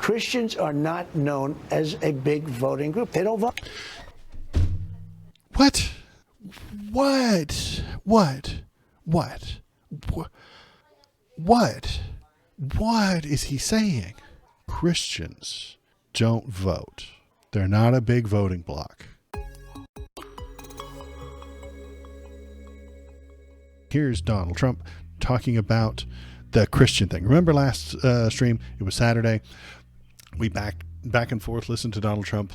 Christians are not known as a big voting group. They don't vote. What? What? What? What? What? What is he saying? Christians don't vote. They're not a big voting bloc. Here's Donald Trump talking about the Christian thing. Remember last stream? It was Saturday. We back and forth listened to Donald Trump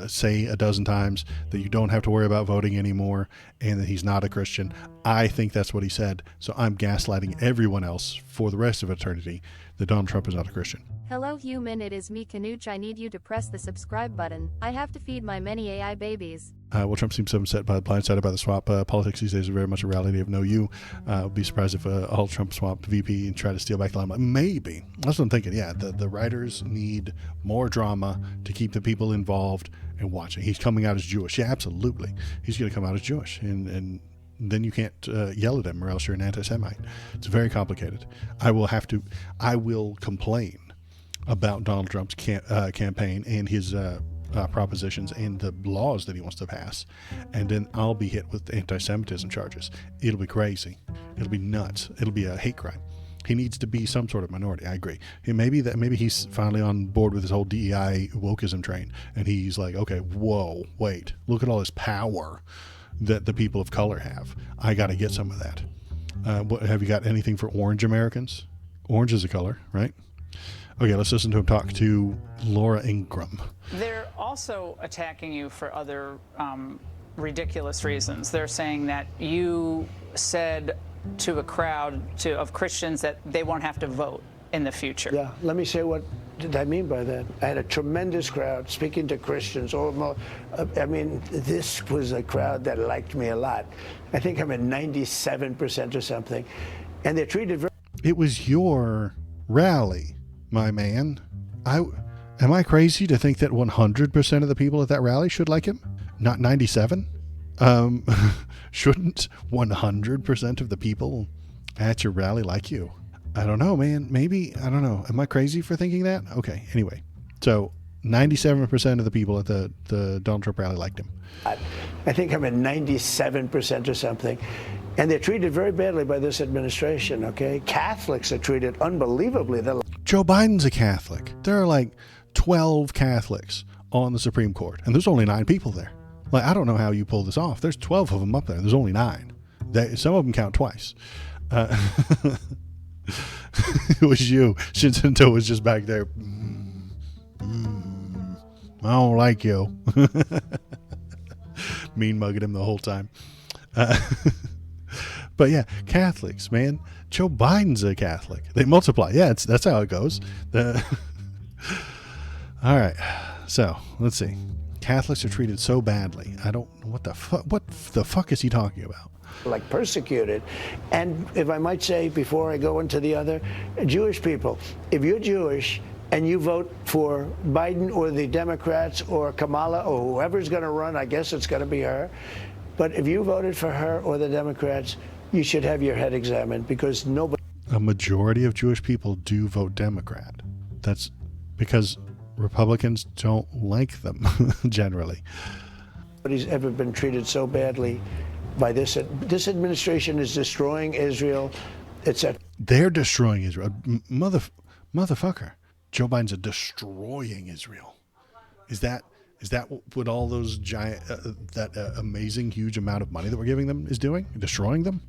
say a dozen times that you don't have to worry about voting anymore and that he's not a Christian. I think that's what he said. So I'm gaslighting everyone else for the rest of eternity that Donald Trump is not a Christian. Hello human, it is me Kanuch. I need you to press the subscribe button. I have to feed my many AI babies. Well, Trump seems upset by blindsided by the swap. Politics these days are very much a reality of no you. I'd be surprised if all Trump swapped VP and try to steal back the limelight. Maybe. That's what I'm thinking. Yeah, the writers need more drama to keep the people involved and watching. He's coming out as Jewish. Yeah, absolutely. He's going to come out as Jewish. And then you can't yell at him or else you're an anti-Semite. It's very complicated. I will complain about Donald Trump's campaign and his propositions and the laws that he wants to pass, and then I'll be hit with anti-Semitism charges. It'll be crazy. It'll be nuts. It'll be a hate crime. He needs to be some sort of minority. I agree. Maybe he's finally on board with this whole DEI wokeism train, and he's like, okay, whoa, wait, look at all this power that the people of color have. I got to get some of that. Have you got anything for orange Americans? Orange is a color, right? Okay, let's listen to him talk to Laura Ingraham. They're also attacking you for other ridiculous reasons. They're saying that you said to a crowd of Christians that they won't have to vote in the future. Yeah, let me say what did I mean by that. I had a tremendous crowd speaking to Christians. This was a crowd that liked me a lot. I think I'm at 97% or something. And they're treated very... It was your rally, my man. Am I crazy to think that 100% of the people at that rally should like him? Not 97? Shouldn't 100% of the people at your rally like you? I don't know, man. Maybe, I don't know. Am I crazy for thinking that? Okay, anyway. So 97% of the people at the Donald Trump rally liked him. I think I'm at 97% or something. And they're treated very badly by this administration, okay? Catholics are treated unbelievably. Joe Biden's a Catholic. There are like 12 Catholics on the Supreme Court, and there's only 9 people there. Like, I don't know how you pull this off. There's 12 of them up there. There's only 9. Some of them count twice. It was you. Shinzento was just back there. I don't like you. Mean mugging him the whole time. But yeah, Catholics, man. Joe Biden's a Catholic. They multiply. Yeah, that's how it goes. All right. So let's see. Catholics are treated so badly. I don't know what the fuck is he talking about? Like persecuted. And if I might say, before I go into the other, Jewish people, if you're Jewish and you vote for Biden or the Democrats or Kamala or whoever's going to run, I guess it's going to be her. But if you voted for her or the Democrats, you should have your head examined, because nobody... A majority of Jewish people do vote Democrat. That's because Republicans don't like them, generally. Nobody's ever been treated so badly by this. This administration is destroying Israel. They're destroying Israel. Motherfucker. Joe Biden's destroying Israel. Is that what all those giant, that amazing, huge amount of money that we're giving them is doing? Destroying them?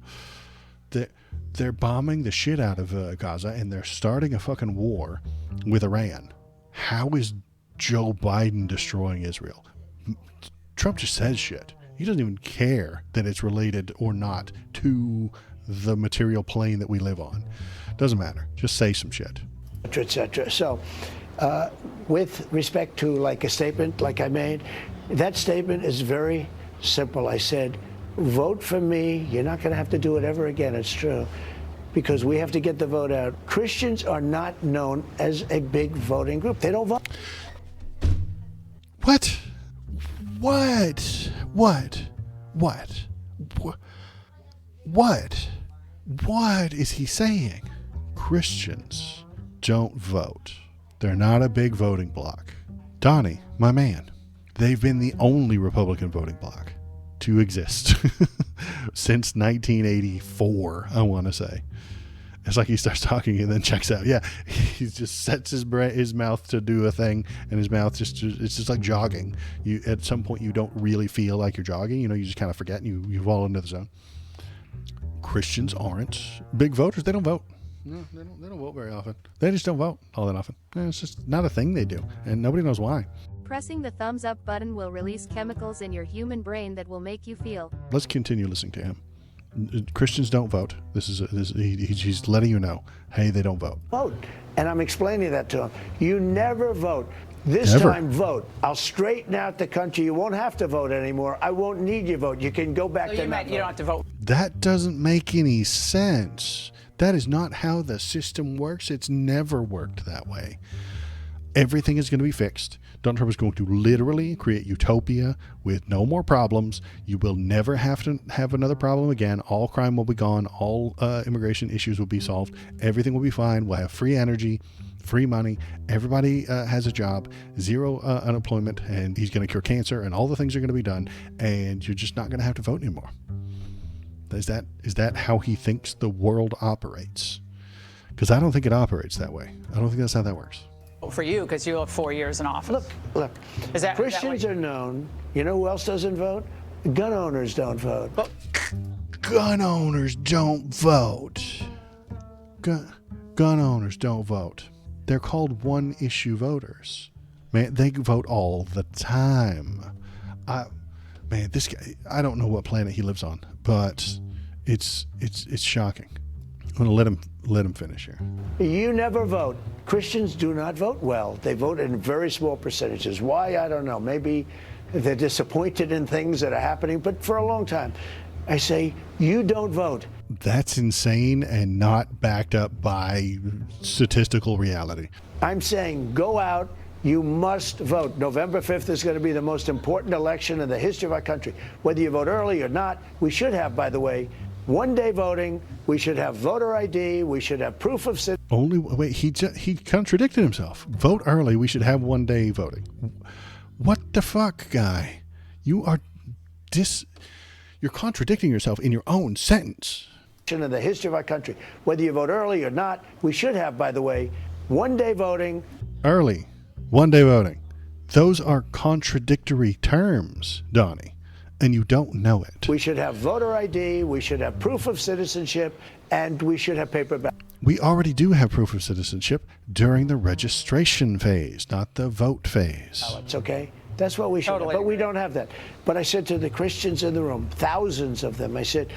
They're bombing the shit out of Gaza, and they're starting a fucking war with Iran. How is Joe Biden destroying Israel? Trump just says shit. He doesn't even care that it's related or not to the material plane that we live on. Doesn't matter. Just say some shit. etc. So, with respect to like a statement like I made, that statement is very simple. I said, vote for me. You're not going to have to do it ever again. It's true. Because we have to get the vote out. Christians are not known as a big voting group. They don't vote. What? What is he saying? Christians don't vote. They're not a big voting bloc. Donnie, my man, they've been the only Republican voting bloc to exist since 1984, I want to say. It's like he starts talking and then checks out. Yeah, he just sets his mouth to do a thing, and his mouth it's just like jogging. You at some point you don't really feel like you're jogging. You know, you just kind of forget and you fall into the zone. Christians aren't big voters. They don't vote. No, they don't vote very often. They just don't vote all that often. It's just not a thing they do, and nobody knows why. Pressing the thumbs up button will release chemicals in your human brain that will make you feel. Let's continue listening to him. Christians don't vote. He's letting you know, hey, they don't vote. Vote. And I'm explaining that to him. You never vote. This Never. time, vote. I'll straighten out the country. You won't have to vote anymore. I won't need your vote. You can go back So to you meant you don't have to vote. That doesn't make any sense. That is not how the system works. It's never worked that way. Everything is going to be fixed. Donald Trump is going to literally create utopia with no more problems. You will never have to have another problem again. All crime will be gone. All immigration issues will be solved. Everything will be fine. We'll have free energy, free money. Everybody has a job, zero unemployment, and he's going to cure cancer, and all the things are going to be done, and you're just not going to have to vote anymore. Is that how he thinks the world operates? Because I don't think it operates that way. I don't think that's how that works. For you, because you have 4 years in office. Look. Christians what are known. You know who else doesn't vote? Gun owners don't vote. Gun owners don't vote. Gun owners don't vote. They're called one-issue voters. Man, they vote all the time. This guy, I don't know what planet he lives on, but it's shocking. I'm going to let him finish here. You never vote. Christians do not vote well. They vote in very small percentages. Why? I don't know. Maybe they're disappointed in things that are happening, but for a long time, I say, you don't vote. That's insane and not backed up by statistical reality. I'm saying go out. You must vote. November 5th is going to be the most important election in the history of our country. Whether you vote early or not, we should have, by the way, one-day voting. We should have voter ID. We should have proof of citizenship. He contradicted himself. Vote early. We should have one-day voting. What the fuck, guy? You're contradicting yourself in your own sentence. In the history of our country. Whether you vote early or not, we should have, by the way, one-day voting. Early. One-day voting. Those are contradictory terms, Donnie, and you don't know it. We should have voter ID, we should have proof of citizenship, and we should have paper ballots. We already do have proof of citizenship during the registration phase, not the vote phase. It's okay. That's what we should Totally have, but we agree. don't have that. But I said to the Christians in the room, thousands of them, I said,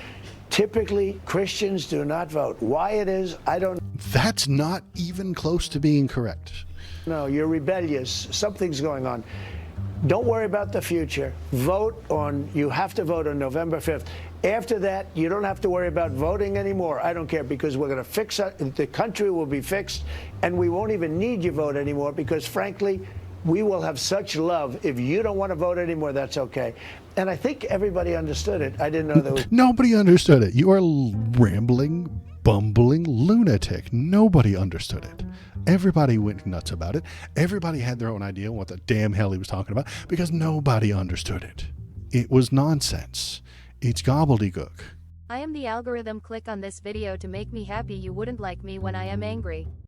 typically Christians do not vote. Why it is, I don't know. That's not even close to being correct. No, you're rebellious. Something's going on. Don't worry about the future. You have to vote on November 5th. After that, you don't have to worry about voting anymore. I don't care, because we're going to fix it. The country will be fixed, and we won't even need your vote anymore, because frankly, we will have such love. If you don't want to vote anymore, that's okay. And I think everybody understood it. I didn't know there was... Nobody understood it. You are rambling, bumbling lunatic. Nobody understood it. Everybody went nuts about it. Everybody had their own idea what the damn hell he was talking about, because nobody understood it. It was nonsense. It's gobbledygook. I am the algorithm. Click on this video to make me happy. You wouldn't like me when I am angry.